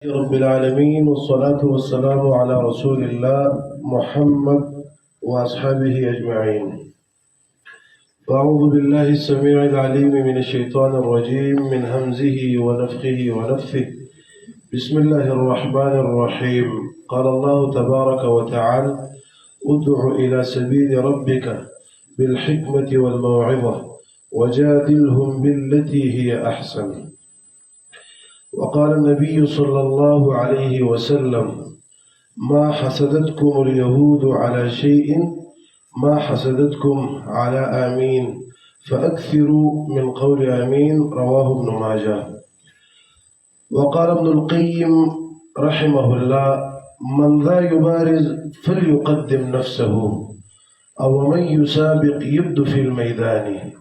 رب العالمين والصلاة والسلام على رسول الله محمد وأصحابه أجمعين. فأعوذ بالله السميع العليم من الشيطان الرجيم من همزه ونفخه ونفثه. بسم الله الرحمن الرحيم. قال الله تبارك وتعالى: ادع إلى سبيل ربك بالحكمة والموعظة وجادلهم بالتي هي أحسن. وقال النبي صلى الله عليه وسلم: ما حسدتكم اليهود على شيء ما حسدتكم على آمين فأكثروا من قول آمين. رواه ابن ماجه. وقال ابن القيم رحمه الله: من ذا يبارز فليقدم نفسه، أو من يسابق يبدو في الميدان.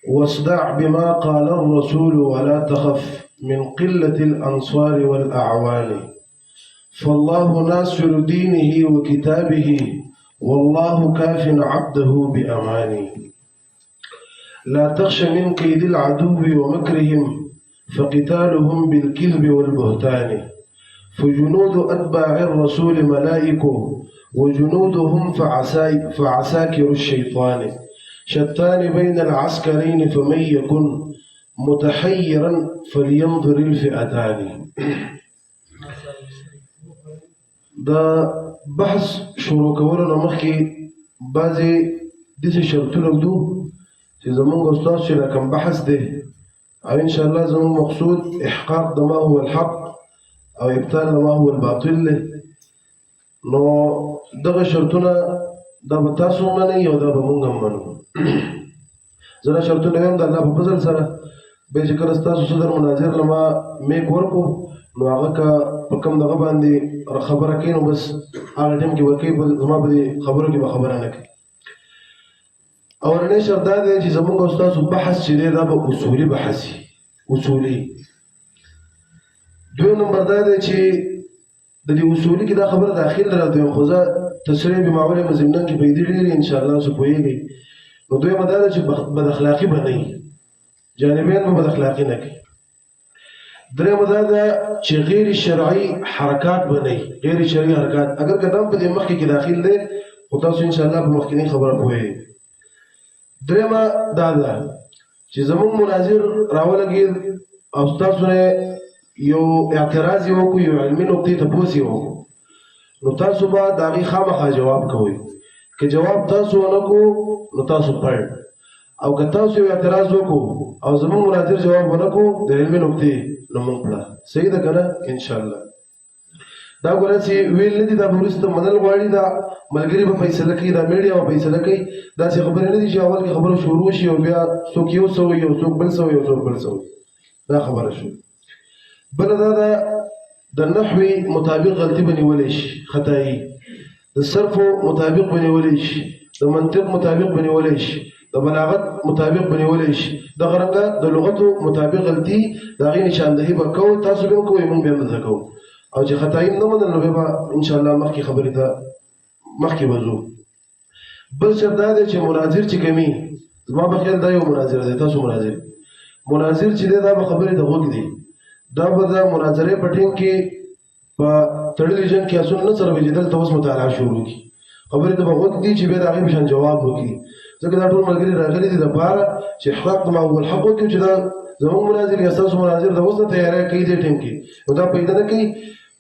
واصدع بما قال الرسول ولا تخف من قلة الأنصار والأعوان. فالله ناصر دينه وكتابه، والله كاف عبده بأمان. لا تخش من كيد العدو ومكرهم، فقتالهم بالكذب والبهتان. فجنود أتباع الرسول ملائكه، وجنودهم فعساكر الشيطان. شتان بين العسكرين، فمن يكن متحيرا فلينظر الفئتان. دا بحث شروع کولو مخکې بعضې داسې شرطونه دو چې زموږ استاد چې دا کوم بحث دی او انشاءالله زموږ مقصود احقاق د ما هو الحق او ابطال د ما هو الباطل دی. نو دغه شرطونه دا به تاسو منئ او دا به موږ هم منو. زه دا شرطونه وایم د الله په فضل سره. بیا چې کله ستاسو صدر مناظر له ما میک ورکړو نو هغه که په کوم دغه باندې خبره کوي نو بس هغه ټایم کې ورکوي، زما په دې خبرو کې به خبره نه کوي. اولنی شرط دا دی چې زموږ او ستاسو بحث چې دی دا به اصولي بحث وي، اصولي. دویم نمبر دا دی چې د دې اصولي کې دا خبره داخل راته وایم، خو زه تشریح بمعول مضمنن کې پیدا ډېرې انشاءالله څه پوهېږئ. نو دویمه دا ده چې بد اخلاقي به نه وي، جانبین به بد اخلاقي نه کوي. درېمه دا ده چې غیر شرعي حرکات به نه وي، غیر شرعي حرکات. اگر که دا په دې مخکې کې داخل دی خو تاسو انشاءالله په مخکینۍ خبره پوهېږئ. درېمه دا ده چې زموږ مناظر راولګېد او ستاسو نه یو اعتراض یې وکړو، یو علمي نقطې تپوس یې وکړو، نو تاسو به د هغې خامخا جواب کوئ. که جواب تاسو ونه کړو نو تاسو پړ، او که تاسو یو اعتراض وکړو او زموږ مناظر جواب ونه کړو د علمي نقطې نو موږ پړه. صحیح ده که نه؟ انشاءالله. دا ګوره چې ویل نه دي، دا به وروسته منل غواړي، دا ملګري به فیصله کوي، دا میډیا به فیصله کوي. داسې خبرې نه دي چې اول کې خبره شروع شي او بیا څوک یو څه وایي او څوک بل څه وایي او څوک بل څه وایي. دا خبره شو. بله دا ده د نحوې مطابق غلطي به نیولی شي، خطایي. د صرفو مطابق به نیولی شي، د منطق مطابق به نیولی شي، د بلاغت مطابق به نیولی شي. دغه رنګه د لغتو مطابق غلطي د هغې نشاندهي به کوو، تاسو به هم کوئ موږ به هم دلته کوو. او چې خطایي نه منل نو بیا به انشاءالله مخکې خبرې ته مخکې به ځو. بل شرط دا دی چې مناظر چې کوي، زما په خیال دا یو مناظر دی، تاسو مناظر چې دی دا به خبرې د غوږ دی. دا به د مناظرې په ټیم کې په تړلي جنګ کې اسونه نه سره وي چې دلته اوس مطالعه شروع کړي. خبرې ته به غوږ دي چې بیا د هغې په شان جواب وکړي. ځکه دا ټول ملګري راغلي دي دپاره چې احقاق د ما هو الحق وکړي، چې دا زموږ مناظر یا ستاسو مناظر د اوس نه تیاری کوي دې ټیم کې، نو دا پیدا نه کوي.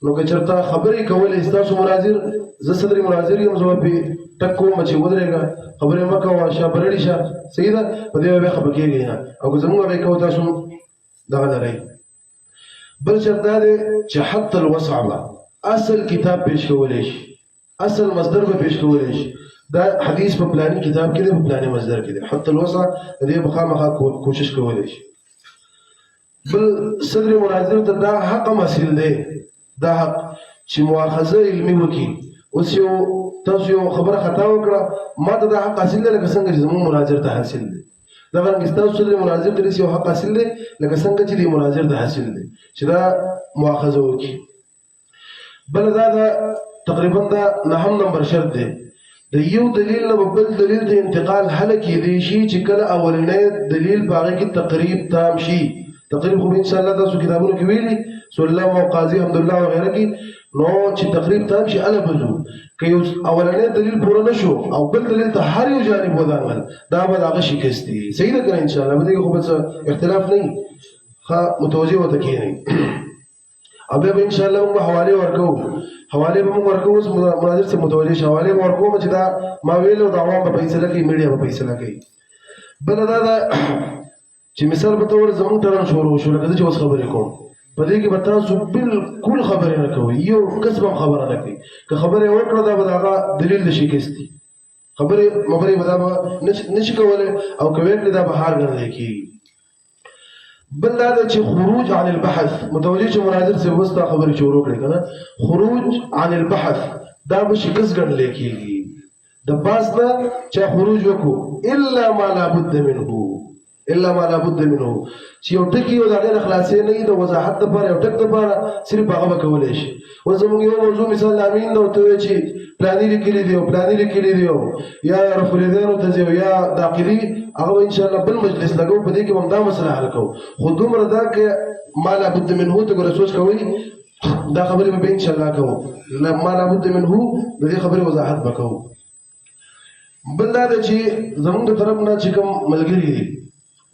نو که چېرته خبرې کولې ستاسو مناظر، زه صدري مناظر یم، زه به پرې ټک کوم چې ودرېږه، خبرې مه کوه، شا برړې شه. صحیح ده؟ په دې به بیا خفه کېږئ نه، او که زموږ هغې کوو تاسو دغه لرئ. بل شرط دا دی چې حتی الوسع به اصل کتاب پیش کولی شي، اصل مصدر به پیش کولی شي. دا حدیث په پلاني کتاب کې دی، په پلاني مصدر کې دی. حتی الوسع د دې به خامخا کوشش کولی شي. بل صدر مناظر ته دا حق مسئل دی، دا حق چې مؤاخذه علمي وکړي. اوس یو تاسو یو خبره خطا وکړه، ما ته دا حق حاصل دی لکه څنګه چې زموږ مناظر ته حاصل دی. دغه رنګ ستاسو صدر مناظر ته داسې یو حق حاصل دی لکه څنګه چې دې مناظر ته حاصل دی چې دا مؤاخذه وکړي. بله دا ده تقریبا دا نهم نمبر شرط دی، د یو دلیل نه بل دلیل ته انتقال هله کېدی شي چې کله اولنی دلیل په هغې کې تقریب تام شي. تقریب خو ان شاء الله تاسو کتابونو کې ویلي سلم او قاضي حمدالله وغیره کې نو چې تقریب تام شي اله بزو که یو اولنې دلیل پوره نشو او بل دلیل ته هر یو جانب ودانګل دا به هغه شکستي صحیح ده کنه ان شاء الله به خو بس اختلاف نه ښه متوجه وته کېږي او به ان شاء الله موږ حواله ورکو اوس مناظر سے متوجه شو حواله ورکو چې دا ما ویلو د عوام په فیصله کې میډیا په فیصله کوي بل دا چې مثال په تور زموږ ټرن شروع شو لکه چې اوس خبرې کوم په دې کې به تاسو بالکل خبرې نه کوئ یو قسم خبره نه کوي که خبرې وکړه دا به هغه دلیل د شکستي خبرې به دا نشي کولای او که وکړي دا به هار ګڼل کېږي بل دا چې خروج عن البحث متوجه چې مناظر سے وستا خبرې شروع کړي کنه خروج عن البحث دا به شکست ګڼل کېږي د باس نه چې خروج وکړو الا ما لا بد منه چې یو ټکی او دغه خلاصې نه د وضاحت لپاره یو ټک لپاره صرف هغه وکولای شي وزموږ یو موضوع مثال امین نو ته چې پلانې لیکلي دی یا رفع الیدین او تزیو یا داخلي هغه ان شاء الله بل مجلس لګو په دې کې هم دا مسله حل کوو خو دومره دا کې ما لا بد منه ته ګور سوچ کوي دا خبرې به ان شاء الله کوو ما لا بد منه د دې خبرې وضاحت وکړو بل دا چې زموږ طرف نه چې کوم ملګری دي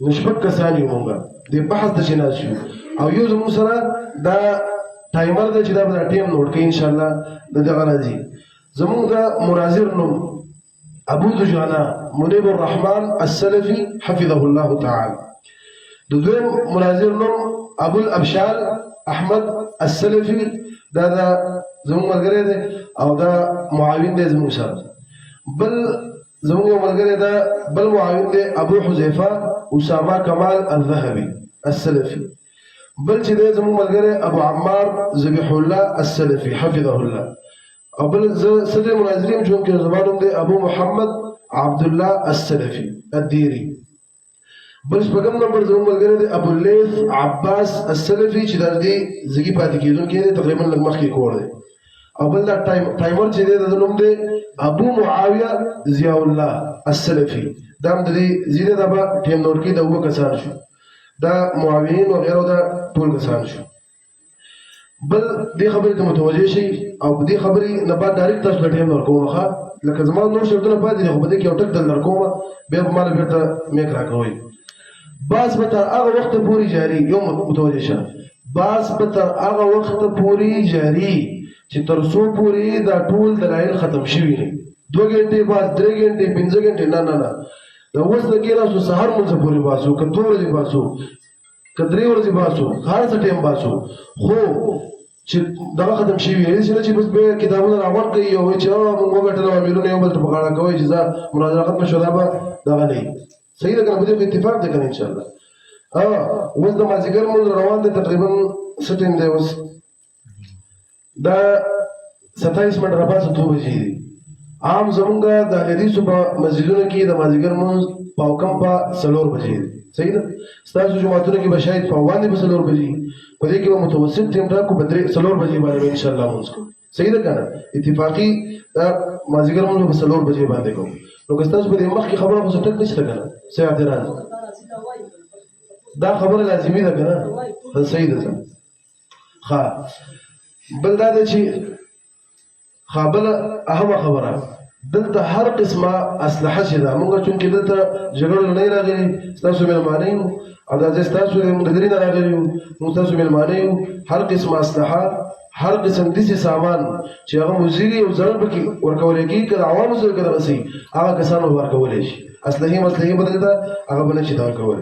نشبک کسان یو مونږه د بحث د شناس شو او یو زموږ سره دا ټایمر دی چې دا به ټیم نوٹ کړي ان شاء الله د دغه راځي زموږ د مناظر نوم ابو دجانه منیب الرحمن السلفي حفظه الله تعالى د دویم مناظر نوم ابو الابشار احمد السلفي دا زموږ ملګری دی او دا معاون دی زموږ سره بل زموږ یو ملګری دا بل معاون دی ابو حذیفه اسامه کمال الذهبي السلفي بل چې دی زموږ ملګری ابو عمار ذبیح الله السلفي حفظه الله او بل صدر مناظرین چون کې زمانوم دی ابو محمد عبد الله السلفي الديري بل شپږم نمبر زموږ ملګری دی ابو الليث عباس السلفي چې د دې زګي پاتې کېدونکي دی تقریبا لږ مخکې کور دی او بل دا ټایمر چې دی د نوم دی ابو معاویه ضیاء الله السلفي دا هم د دې زیره دا به ټیم نوٹ کې د اوه کسان شو دا معاونین او غیره دا ټول کسان شو بل دې خبرې ته متوجه شي او دې خبرې نه بعد ډایرکټ تاسو ټیم نور کومه لکه زما نور شرطونه پاتې دي خو په دې کې یو ټک دل نرکومه بیا به مال بیرته میک راکوي باز به تر هغه وخت پورې جاری یو متوجه شه باز به تر هغه وخت پورې جاری چې تر څو پورې دا ټول دلایل ختم شوي نه 2 غنټې بعد 3 غنټې 5 غنټې نه دا اوس د کې راسو سحر مونږ پورې باسو که 2 ورځې باسو که 3 ورځې باسو هر څه ټیم باسو خو چې دا ختم شوي نه چې بس به کتابونه راوړ کوي او چې موږ غټل او ملونه یو بل ته پکړه کوي چې دا مناظره ختم شوه دا به دغه نه صحیح ده کنه په دې اتفاق ده کنه ان شاء الله اوس د مازیګر مونږ روان دي تقریبا سټین دی اوس دا 27 منټه راپاسه 2 بجې دي عام زمونږ د حدیثو په مسجدونو کې د مازیګر مونږ په کم په 4 بجې دي صحیح ده ستاسو جمعتونو کې به شاید په باندې په 4 بجې په دې کې به متوسط ټیم راکو په 4 بجې باندې ان شاء الله مونږ صحیح ده کنه اتفاقی دا مازیګر مونږ په 4 بجې باندې کوو نو که تاسو په دې مخ کې خبره خو ټک نشته کنه څه اعتراض دا خبره لازمي ده کنه صحیح ده ښه بل دا چې خابل اهم خبره دلته هر قسمه اسلحه شي دا موږ چون کې دلته جګړه نه راغلي تاسو ملمانه او دا تاسو د مدګری نه راغلي نو تاسو ملمانه هر قسمه اسلحه هر قسم دسي سامان چې هغه موزيري او ځان پکې ورکول کېږي کله عوامو سره کړه وسی هغه کسانو ورکول شي اسلحه بدلته هغه بل شي دا کول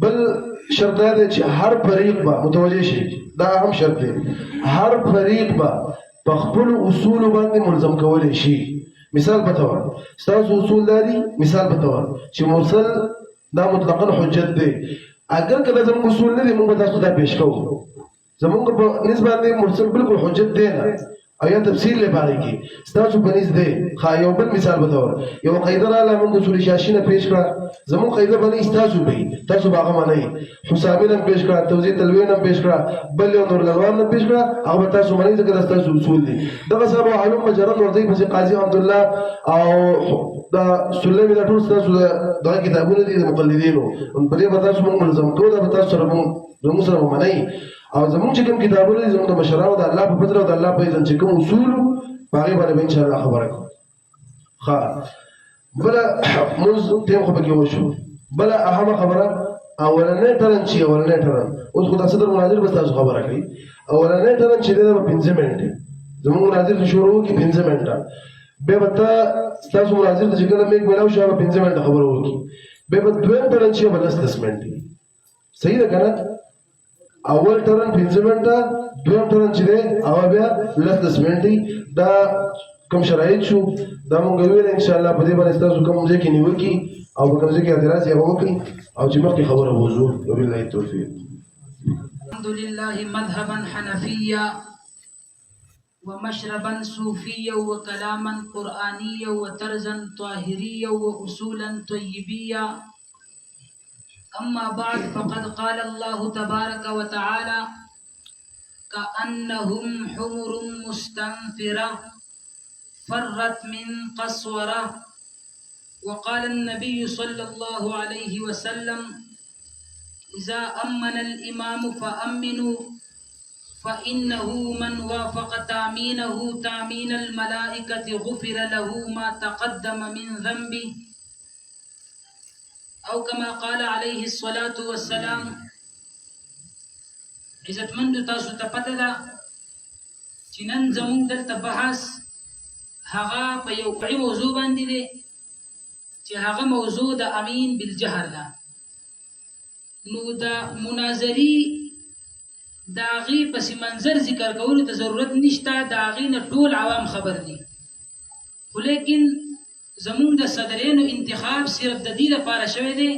بل شرط دی چې هر فریق به متوجه شي دا هم شرط دی هر فریق به په خپل اصول باندې ملزم کول شي مثال په تور تاسو اصول لري مثال په تور چې مرسل دا مطلقاً حجت دی اگر کله زموږ اصول نه دي موږ تاسو دا پیش کوو زموږ په نسبت دی مرسل بالکل حجت دی نه او یا تفسیر لپاره کې تاسو په نس دی خا یو بل مثال په تور یو قاعده را لمن اصول شاشینه پیش کړه زموږ قاعده باندې تاسو به تاسو باغه معنی حسابینم پیش کړه توضیح تلوینم پیش کړه بل یو نور لوانم پیش کړه هغه تاسو معنی ذکر تاسو اصول دي دغه صاحب علوم مجرد ورته په قاضي عبد الله او دا سلمي د ټول تاسو دا کتابونه دي د مقلدینو په دې به تاسو موږ ملزم ټول به تاسو سره موږ سره معنی او زموږ چې کوم کتابونه دي زموږ د مشرانو د الله په فضل او د الله په اذن چې کوم اصول په هغې باندې به انشاءالله خبره کوو. ښه بله مونځ ټیم خو پکې وشو. بله اهمه خبره اولنی ټرن چې اولنی ټرن اوس خو دا صدر مناظر به ستاسو خبره کوي. اولنی ټرن چې دی دا به 5 منټې زموږ مناظر چې شروع وکړي 5 منټه بیا به ته ستاسو مناظر ته چې کله میک میلاو شي هغه 5 منټه خبره وکړي. بیا به دویم ټرن چې به 10 منټې. صحیح ده که نه؟ اول ټرن 5 منټه دویم ټرن چې دی هغه بیا 10 منټې. دا کوم شرایط شو دا مونږ ویل انشاءالله په دې باندې ستاسو کوم ځای کې نیوکې او په کوم ځای کې اعتراض یې به وکړي او چې مخکې خبره وځو. وبالله التوفیق. الحمد لله مذهبا حنفيا ومشربا صوفيا وكلاما قرآنيا وطرزا طاهريا وأصولا طيبيا. أما بعد فقد قال الله تبارك وتعالى كأنهم حمر مستنفرة فرت من قسورة. وقال النبي صلى الله عليه وسلم إذا أمن الإمام فأمنوا فإنه من وافق تأمينه تأمين الملائكة غفر له ما تقدم من ذنبه أو كما قال عليه الصلاة والسلام. عزتمندو تاسو ته پته ده چې نن زموږ دلته بحث هغه په یو کړي موضوع باندې دی چې هغه موضوع د امین بالجهر ده. نو د مناظري د هغې پس منظر ذکر کولو ته ضرورت نشته. د هغې نه ټول عوام خبر دي. خو لیکن زمونږ د صدرینو انتخاب صرف د دې لپاره شوی دی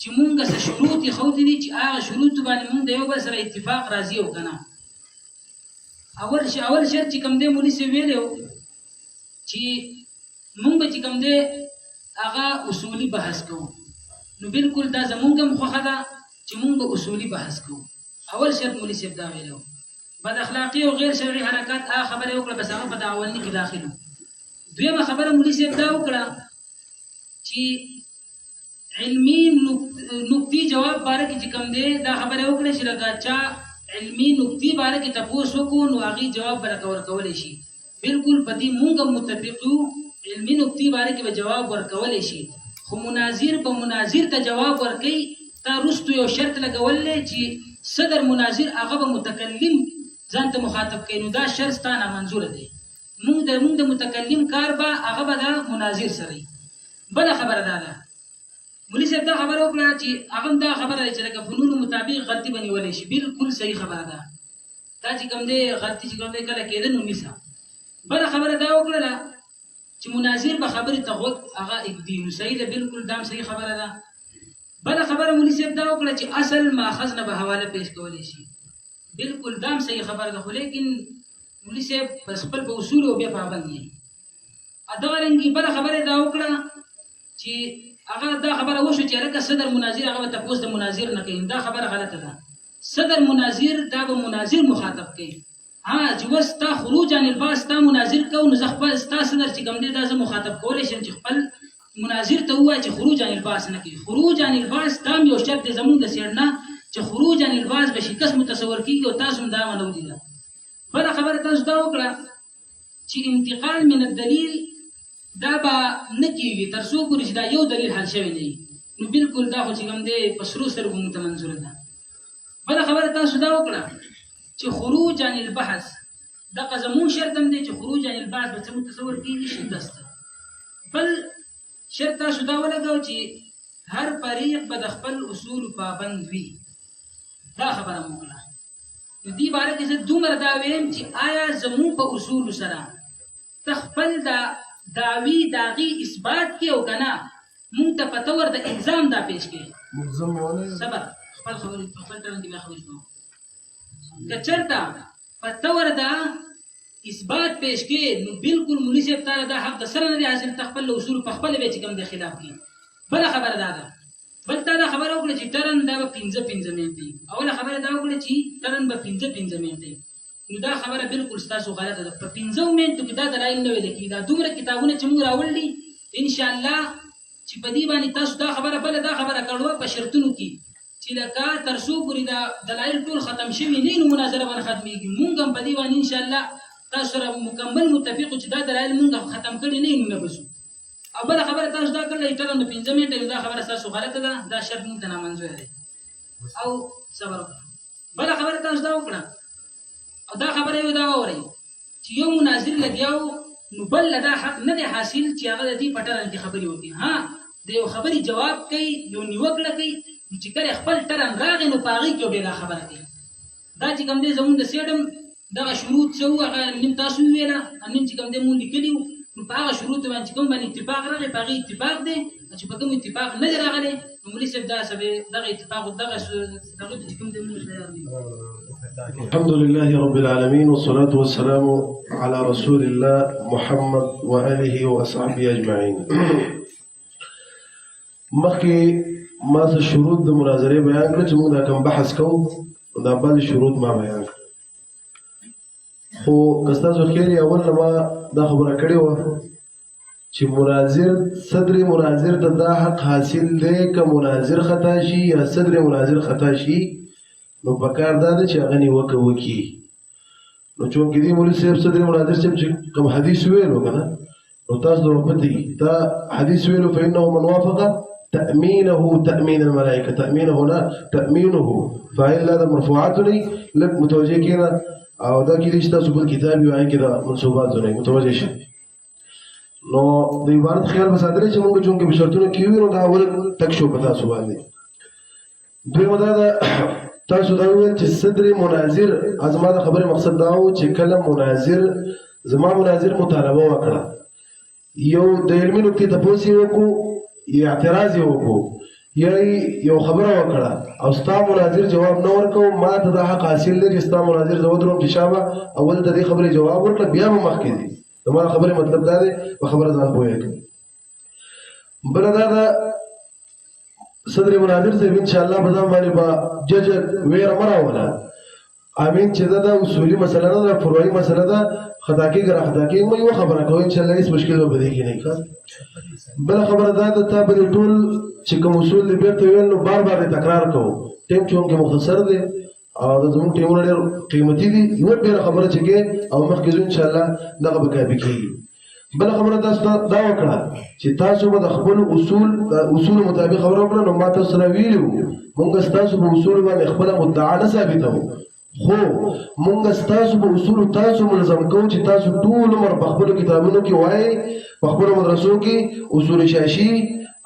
چې مونږ څه شروط یې ښودي دي چې هغه شروطو باندې مونږ د یو بل سره اتفاق راځي او که نه. اول شرط چې کوم دی مولي صاحب ویلی و چې مونږ به چې کوم دی هغه اصولي بحث کوو. نو بالکل دا زمونږ هم خوښه ده چې مونږ به اصولي بحث کوو. اول شرط مولي صاحب دا ویلی و. بد اخلاقي او غیر شرعي حرکات هغه خبره یې وکړه بس هغه په دا اولني کې داخل و. دویمه خبره مولي صاحب دا وکړه چې علمي نقطې جواب باره کې چې کوم دی دا خبره وکړه چې لکه چا علمي نقطې باره کې تپوس وکړو نو هغې جواب به لکه ورکولی شي. بالکل په دې مونږ هم متفق یو علمي نقطې باره کې به جواب ورکولی شي. خو مناظر به مناظر ته جواب ورکوي. تا وروستو یو شرط لګولی چې صدر مناظر هغه به متکلم ځان ته مخاطب کوي. نو دا شرط ستا نامنظوره دی. مونږ د متکلم کار به هغه به د مناظر سره وي. بله خبره دا ده مولي صاحب دا خبره وکړه چې هغه هم دا خبره ده چې لکه فنونو مطابق غلطي به نیولی شي. بالکل صحیح خبره ده. دا چې کوم دی غلطي چې کوم دی کله کېده نو نیسه. بله خبره دا وکړله چې مناظر به خبرې ته غوږ هغه اږدي. نو صحیح ده. بالکل دا هم صحیح خبره ده. بله خبره مولي صاحب دا وکړه چې اصل ماخذ نه به حواله پیش کولی شي. بالکل دا هم صحیح خبره ده. خو لیکن مولي صاحب بس خپل په اصولو بیا پابند دی. دغه رنګې بله خبره دا وکړه چې هغه دا خبره وشو چې هلکه صدر مناظر هغه به تپوس د مناظر نه کوي. دا خبره غلطه ده. صدر مناظر دا به مناظر مخاطب کوي. چې اوس ستا خروج عن الباس ستا مناظر کوو نو زه خپل ستا صدر چې کوم دی دا زه مخاطب کولی شم چې خپل مناظر ته ووایه چې خروج عن الباس نه کوي. خروج عن الباس دا هم یو شرط دی زمونږ د سیړ نه چې خروج عن الباس به شکست متصور کېږي او تاسو هم دا منودي ده. بله خبره تاسو دا وکړه چې انتقال من الدلیل دا به نه کېږي تر څو پورې چې دا یو دلیل حل شوی نه وي. نو بالکل دا خو چې کوم دی په سرو سترګو مونږ ته منظوره ده. بله خبره تاسو دا وکړه چې خروج عن البحث دغه زمون شرط هم دی چې خروج عن البحث به څه متصور کېږي شکست ده. بل شرط تاسو دا ولګوه چې هر فریق به د خپل اصولو پابند وي. دا خبره مو وکړه. نو دې باره کې زه دومره دا ویم چې آیا زموږ په اصولو سره ته خپل د دعوی د هغې اثبات کې او که نه مونږ ته په طور د الزام دا پیش کړي. صبر خپل خبرې په خپل ټرن کې بیا خبرې کوم. که چېرته په طور د اثبات پیش کړي نو بالکل مولي صاحب تا دا حق د سره نه دی حاصل. ته خپل اصولو په خپله بیا چې کوم دی خلاف کړي. بله خبره دا ده بل تا دا خبره وکړه چې ټرن دا به 15 منټې. اوله خبره دا وکړه چې ټرن به 15 منټې. نو دا خبره بالکل ستاسو غلطه ده. په 15 منټو کې دا دلایل نه ویل کېږي. دا دومره کتابونه چې موږ راوړلي انشاءالله چې په دې باندې تاسو دا خبره بله دا خبره کړوه په شرطونو کې چې چې لکه تر څو پورې دا دلایل ټول ختم شوي نه نو مناظره باندې ختمېږي. مونږ هم په دې باندې انشاءالله تاسو سره مکمل متفق چې دا دلایل مونږ ختم کړي نه بسو. او بله خبره تاسو دا کړله ټرم د 15 منټه دا خبره ستاسو غلطه ده، دا شرط مونږ ته نامنظوره دی او صبر وکړه. بله خبره تاسو دا وکړه او دا خبره یو دا واورئ چې یو مناظر لګیاو نو بل له دا حق نه دی حاصل چې هغه د دې په ټرن کې خبرې وکړي. ها د یو خبرې جواب کوي، یو نیوکړه کوي، چې کله خپل ټرن راغی نو په هغې کې بېله خبره کوي. دا چې کوم دی زمونږ د سیډم دغه شروط څه وو هغه نیم تاسو وویله، نیم چې کوم دی مونږ لیکلي وو. نو په هغه شروطو باندې چې کوم باندې اتفاق راغی په هغې اتفاق دی، چې په کوم اتفاق نه دی راغلی نو مولي صاحب دغه اتفاق او دغه چې کوم دی مونږ تیار دي. الحمد لله رب العالمين والصلاة والسلام على رسول الله محمد وآله وأصحابه أجمعين. مخکې ما څه شروط د مناظرې بیان کړه چې موږ دا کوم بحث کوو دا بعضې شروط ما بیان کړه. خو که ستاسو خیر یې اول نه ما دا خبره کړې وه چې مناظر صدر مناظر ته دا حق حاصل دی که مناظر خطا شي یا صدر مناظر خطا شي نو پکار دا ده چې هغه نیوکه وکړي. نو چونکې دې مولوي صاحب صدر مناظر صاحب چې کوم حدیث ویلو که نه نو تاسو ته به پته دا حدیث ویلو فإنه من وافق تأمينه تأمين الملائكة تأمينه هنا تأمينه فاعل هذا مرفوعات لك متوجه كده او دا کې دې تاسو په کتاب یو آی کې دا منصوبات نه متوجه شي. نو د عبارت خیال بساتره چې موږ چونکې په شرطونو کې وي نو دا اول تک شو پتا سو باندې. دوی دا تاسو دا ویل چې صدر مناظر ازما د خبره مقصد دا و چې کله مناظر زما مناظر مطالبه وکړه یو د علمي نقطې تپوس یې وکړو یا اعتراض یې وکړو یا یو خبره وکړه او ستا مناظر جواب نه ورکو ما ته دا حق حاصل دی چې ستا مناظر زه ودرم چې شابه اول د دې خبرې جواب ورکړه بیا به مخکې ځي. زما خبرې مطلب دا دی په خبره ځان پوهېږم. بله دا ده صدر مناظر صاحب انشاءالله په ځان باندې به جج ویره مه راوله. امین چې دا اصولي مسله نه ده فروعي مسله ده خطا کېږي را خطا کېږي مه یوه خبره کوئ انشاءالله هېڅ مشکل به په دې کې نه وي. بله خبره دا ده تا به دې ټول چې کوم اصول دې بېرته ویل نو بار بار دې تکرار کوو. ټیم چونکې مختصر دی او د زموږ ټیمونه ډېر قیمتي دي یوه ډېره خبره چې کې او مخکې ځو انشاءالله دغه به کافي کېږي. بله خبره تاسو دا وکړه چې تاسو به د خپلو اصولو مطابق خبره وکړه نو ما تاسو سره ویلي وو مونږ ستاسو په اصولو باندې خپله مدعا نه ثابتوو خو مونږ ستاسو په اصولو تاسو ملزم کوو چې تاسو ټول عمر په خپلو کتابونو کې وایئ په خپلو مدرسو کې اصول شاشي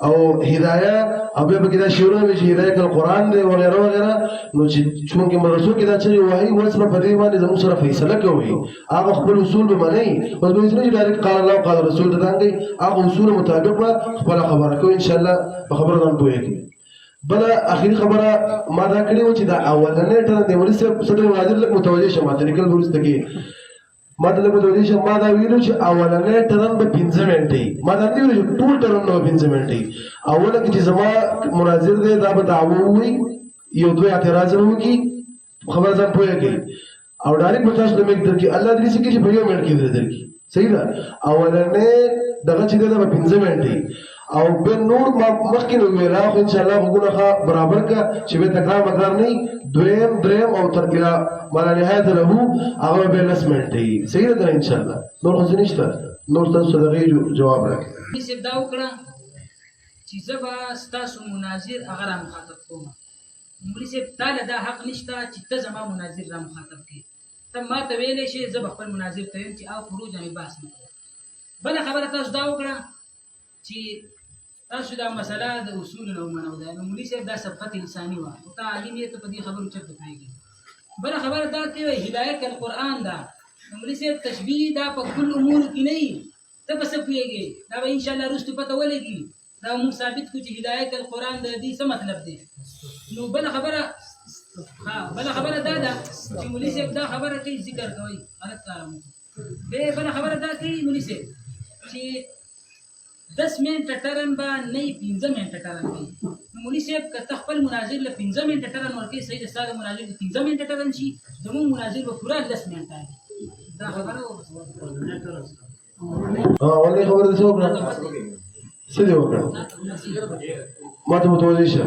او هدايه او بیا پکې دا شعرونه وي چې هدایت القرآن دی وغیره وغیره نو چې چونکې مدرسو کې دا څه وایي اوس به په دې باندې زموږ سره فیصله کوي هغه خپل اصول به منئ اوس به نه چې ډایرکټ قال الله قال رسول ته دانګئ هغه اصول مطابق به خپله خبره کوي انشاءالله په خبره ځان پوهېږي. بله اخري خبره ما دا کړې وه چې دا اولنی ټرن دی مولوي صاحب صدر مناظر لږ متوجه شه ماته لیکل به وروسته کې ما ته لږ متوجه شه ما دا ویلو چې اولنی ټرن به 15 منټې ما دا نه ویلو چې ټول ټرن به 15 منټې اوله کې چې زما مناظر دی دا به دعوه ووایي یو دوه اعتراض به وکړي خبره ځان پوهېږي او ډایرکټ به تاسو ته میک درکړي الله دې داسې کړي چې په یو منټ کې درکړي صحیح ده. اولنی دغه چې دی دا به 15 منټې او به نور مخکې نو ویلا خو انشاءالله غوږونه ښه برابر کړه چې به تکرار مکرار نه وي دویم دریم او تر اله ما لا نهایت له هغه به 10 منټې صحیح ده انشاءالله نور خو څه نشته نور تاسو د هغې جواب راکړئ. صاحب دا وکړه چې زه به ستاسو مناظر هغه را مخاطب کوم. مولوي صاحب تا له دا حق نشته چې ته زما مناظر را مخاطب کړې ته ما ته ویلی شې زه به خپل مناظر ته ویم چې او خروج نه بحث نه کوم. بله خبره تاسو دا وکړه چې تاسو دا مسله د اصولو نه ومنو ده نو مولوي صاحب دا سبقت لساني وه او ته عالم یې ته په دې خبرو چېرته پوهېږي. بله خبره دا ته وایي هدایت القرآن ده نو مولوي صاحب تشبیه دا په کل امورو کې نه وي ته به څه پوهېږې دا به انشاءالله وروستو پته ولګي دا موږ ثابت کړو چې هدایت القرآن د دې څه مطلب دی. نو بله خبره دا ده چې مولوي صاحب دا خبره کوي ذکر کوي غلط کار مو بله خبره دا کوي مولوي صاحب چې 10 منټه ټرن به نه 15 منټه ټرن کوي. نو مولوي صاحب که ته خپل مناظر له 15 منټه ټرن ورکوي صحیح ده ستا د مناظر د 15 منټه ټرن شي زموږ مناظر به پوره 10 منټه وي. دا خبره اولنۍ خبره دې څه وکړه څه دې وکړه ما ته متوجه شه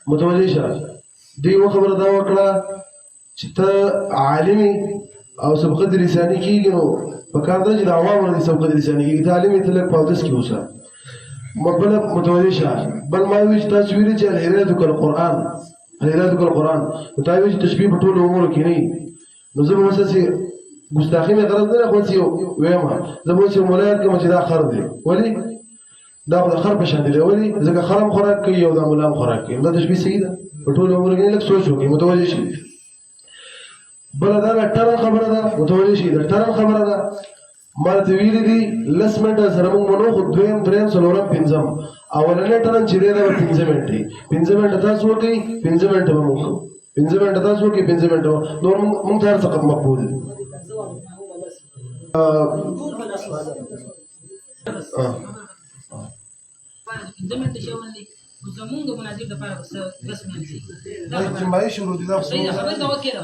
متوجه شه دی یو خبره دا وکړه چې ته عالمي او سبقت لساني کېږي نو په کار ده چې د عوامو د سبقت لساني کېږي تعلیم یې ته لږ په اودس کې اوسه بل متوجه شه بل ما وایي چې تاسو ویلي چې الهراء کالقرآن الهراء کالقرآن نو تا وایي چې تشبیه په ټولو امورو کې نه وي نو زه به اوس هسې ګستاخي مې غرض نه خو هسې ویم زه به اوس یو ملا یاد کړم چې دا خر دی ولې دا خو د خر په شان دی ولې ځکه خر هم خوراک کوي او دا ملا هم خوراک کوي دا تشبیه صحیح ده په ټولو امورو کې لږ سوچ وکړئ متوجه شئ بله دا د ټرن خبره ده متوجه شئ د ټرن خبره ده ما ته ویلي دي لس منټه سره موږ منو خو دویم درېیم څلورم پنځم اولنی ټرن چې دی دا به 5 منټې 5 منټه تاسو وکړئ 5 منټه به موږ کوو 5 منټه تاسو وکړئ 5 منټه نور موږ ته هر څه مقبول دي زمونږ شاول دي زمونږ د مناظر لپاره بس رسمي دي دا اجتماعي شروع دي دا صحیح خبره دا وکړه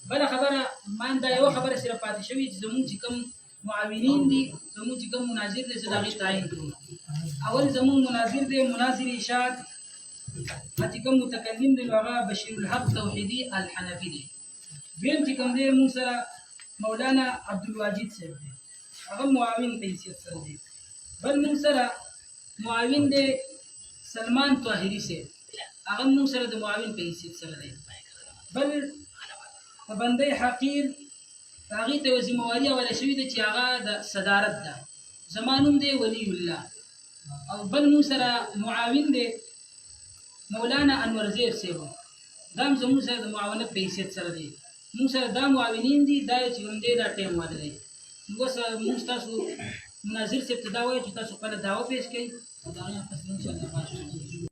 بل خبره ما دا یو خبره سره پاتې شوې چې زمونږ چې کوم معاونین دي زمونږ چې کوم مناظر دي چې دا غي تعین کړو اول زمونږ مناظر دي مناظر ارشاد چې کوم متکلم دی هغه بشیر الحق توحیدی الحنفی دی دویم چې کوم دی موږ سره مولانا عبدالواجد صاحب دی هغه معاون په حیثیت سره دی بل موږ سره معاون دی سلمان طاهری صاحب هغه موږ سره د معاون په حیثیت سره دی بل بندې حقیر هغه ته ذمہواری ولا شوی دی چې هغه د صدارت ده زمانوم دی ولی الله او بل موږ سره معاون دی مولانا انور زیر صاحب دا زموږ سره د معاونت په حیثیت سره دی موږ سره دا معاونین دي دا چې هم دی دا ټیم واده دی موږ تاسو مناظر صاحب ته دا وایو چې تاسو خپله دعوه پیش کړئ دا ان شاء الله